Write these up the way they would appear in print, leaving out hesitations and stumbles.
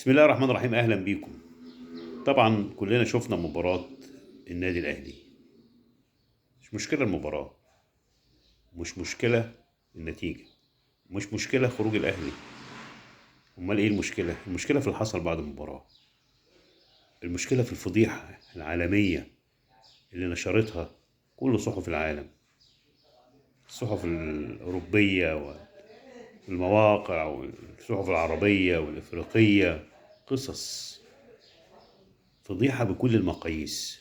بسم الله الرحمن الرحيم، اهلا بيكم. طبعا كلنا شفنا مباراة النادي الاهلي. مش مشكلة المباراة، مش مشكلة النتيجة، مش مشكلة خروج الاهلي. امال ايه المشكلة؟ المشكلة في اللي حصل بعد المباراة. المشكلة في الفضيحة العالمية اللي نشرتها كل صحف العالم، الصحف الأوروبية والمواقع والصحف العربية والإفريقية. قصص فضيحة بكل المقاييس.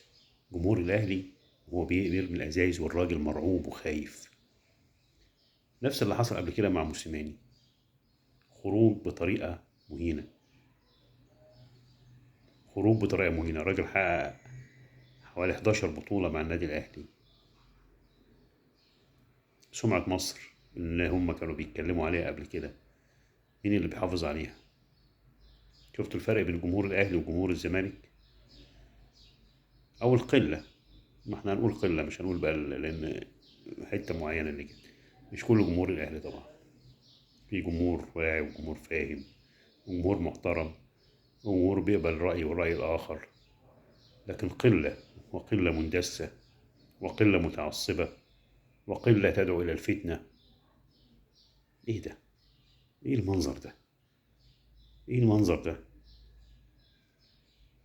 جمهور الأهلي وهو بيرمي الأزايز والراجل مرعوب وخايف. نفس اللي حصل قبل كده مع موسيماني، خروج بطريقة مهينة. الراجل حقق حوالي 11 بطولة مع النادي الأهلي. سمعة مصر اللي هم كانوا بيتكلموا عليها قبل كده، مين اللي بيحافظ عليها؟ شفتوا الفرق بين جمهور الأهلي وجمهور الزمالك؟ أو القلة، ما احنا هنقول قلة مش هنقول بقى، لأن حتة معينة اللي كده. مش كل جمهور الأهلي طبعا، في جمهور واعي وجمهور فاهم وجمهور محترم وجمهور بيقبل رأي والرأي الآخر، لكن قلة، وقلة مندسة، وقلة متعصبة، وقلة تدعو إلى الفتنة. إيه ده؟ إيه المنظر ده؟ إيه المنظر ده؟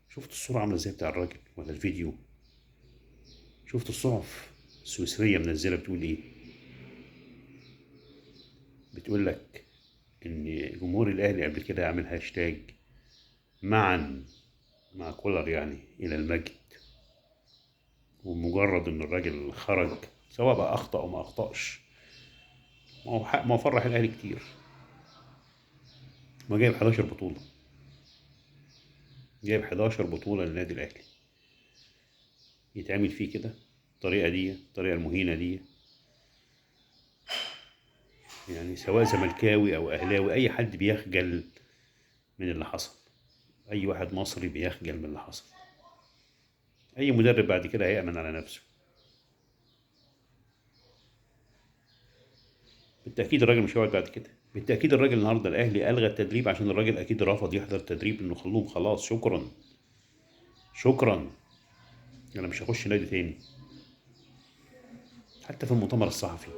شفت الصورة عاملة إزاي بتاع الراجل ولا الفيديو؟ شفت الصحف السويسرية منزلة بتقول إيه؟ بتقول لك إن جمهور الأهلي قبل كده عامل هاشتاج معا مع كولر، يعني إلى المجد. ومجرد إن الراجل خرج، سواء بقى أخطأ أو ما أخطأش، ما هو فرح الأهلي كتير. ما جايب 11 بطولة، جايب 11 بطولة للنادي الأهلي. يتعمل فيه كده الطريقة دي، الطريقة المهينة دي؟ يعني سواء زملكاوي أو أهلاوي، أي حد بيخجل من اللي حصل. أي واحد مصري بيخجل من اللي حصل. أي مدرب بعد كده هيأمن على نفسه. بالتأكيد الراجل مش هيقعد بعد كده. بالتأكيد الراجل النهارده الأهلي ألغى التدريب عشان الراجل أكيد رفض يحضر التدريب، إنه خلوهم خلاص، شكرا شكرا، أنا مش هخش نادي تاني. حتى في المؤتمر الصحفي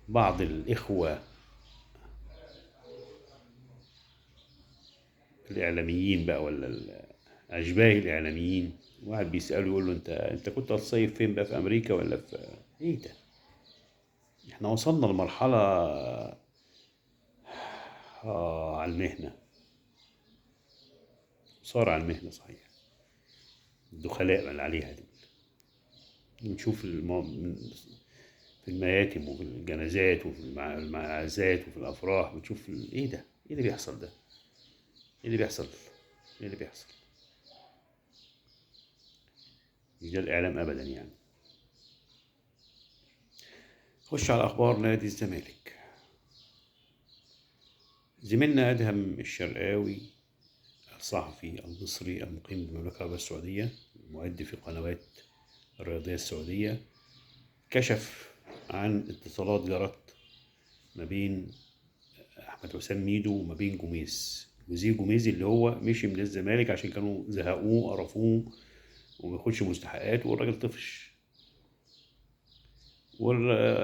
بعض الإخوة الإعلاميين بقى، ولا أشباه الإعلاميين، واحد بيسأله يقول له أنت كنت هتصيف فين بقى، في أمريكا ولا في إيه ده؟ إحنا وصلنا لمرحلة على المهنة، صار على المهنة صحيح. الدخلاء اللي عليها دي بنشوف في المياتم وفي الجنازات وفي المعازات وفي الأفراح، بتشوف إيه ده؟ إيه اللي بيحصل ده؟ إيه اللي بيحصل؟ إيه اللي بيحصل؟ مش ده الإعلام أبدا يعني. خش على أخبار نادي الزمالك. زميلنا أدهم الشرقاوي، الصحفي المصري المقيم بالمملكة العربية السعودية، المؤدي في قنوات الرياضية السعودية، كشف عن اتصالات جرت ما بين أحمد حسام ميدو وما بين جوزيه جوميز اللي هو مشي من الزمالك عشان كانوا زهقوه قرفوه وما ياخدش مستحقات، والراجل طفش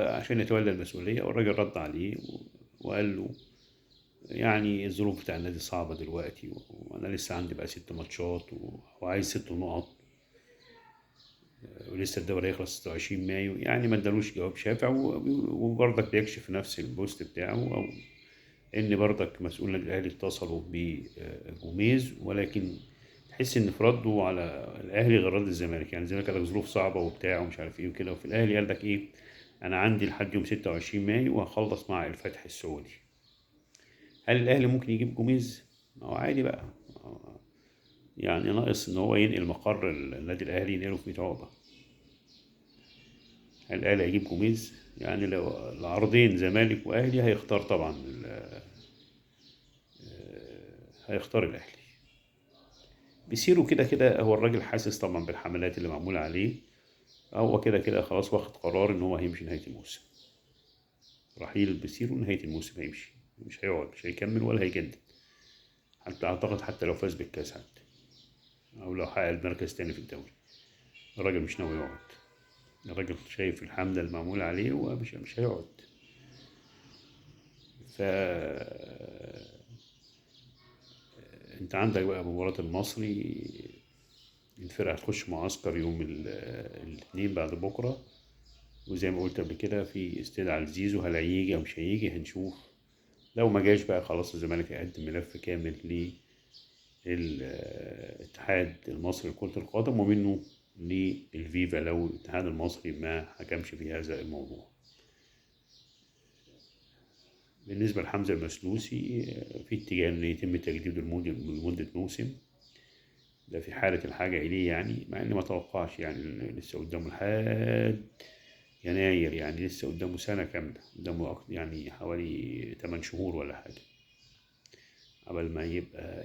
عشان يتولى المسؤولية. والراجل رد عليه وقال له يعني الظروف بتاع النادي صعبة دلوقتي، وأنا لسه عندي بقى 6 ماتشات وعايز 6 نقط، ولسه الدوري هيخلص 26 مايو. يعني ما ادالوش جواب شافع، وبرضك بيكشف في نفس البوست بتاعه أو إن برضك مسؤول النادي الأهلي اتصلوا بجوميز، ولكن تحس إن في رده على الأهلي غير رد الزمالك. يعني الزمالك قال لك ظروف صعبة وبتاع ومش عارف إيه وكده، وفي الأهلي قال لك إيه؟ أنا عندي لحد يوم 26 مايو وهخلص مع الفتح السعودي. هل الأهلي ممكن يجيب جوميز؟ ما هو عادي بقى، يعني ناقص إن هو ينقل مقر النادي الأهلي، ينقله في 100 عقبة. هل الأهلي هيجيب جوميز؟ يعني لو العرضين زمالك وأهلي هيختار طبعا هيختار الأهلي. بيصيروا كده كده، هو الراجل حاسس طبعا بالحملات اللي معمولة عليه. هو كده كده خلاص واخد قرار إن هو هيمشي نهاية الموسم. رحيل بيصيروا نهاية الموسم هيمشي، مش هيقعد، مش هيكمل ولا هيجدد. حتى أعتقد حتى لو فاز بالكاس حتى، أو لو حقق المركز تاني في الدوري. الراجل مش ناوي يقعد، الراجل شايف الحملة المعمولة عليه ومش مش هيقعد. ف انت عندك بقى مباراة المصري، الفرقة هتخش معسكر يوم الاثنين بعد بكرة، وزي ما قلت قبل كده في استدعاء على زيزو، هل هيجي أو مش هيجي هنشوف. لو ما جاش بقى خلاص الزمالك هيقدم ملف كامل للاتحاد المصري لكرة القدم، ومنه للفيفا لو الاتحاد المصري ما حكمش في هذا الموضوع. بالنسبة لحمزة المسلوسي في اتجاه إن يتم تجديده لمدة موسم، ده في حالة الحاجة إليه يعني، مع إني ما أتوقعش يعني، لسه قدامه لحد يناير، يعني لسه قدامه سنة كاملة، قدامه يعني حوالي 8 شهور ولا حاجة قبل ما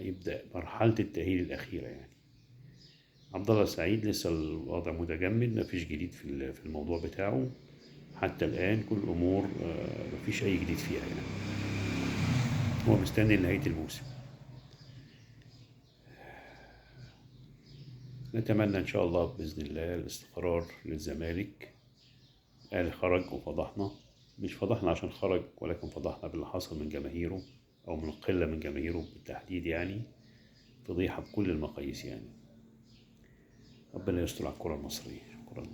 يبدأ مرحلة التأهيل الأخيرة يعني. عبد الله السعيد لسه الوضع متجمد، مفيش جديد في الموضوع بتاعه حتى الآن، كل الأمور مفيش أي جديد فيها يعني، هو مستني نهاية الموسم. نتمنى إن شاء الله بإذن الله الاستقرار للزمالك. الأهلي خرج وفضحنا، مش فضحنا عشان خرج، ولكن فضحنا باللي حصل من جماهيره، أو من قلة من جماهيره بالتحديد يعني، فضيحة بكل المقاييس يعني. ربنا يستر على الكرة المصرية. شكرا.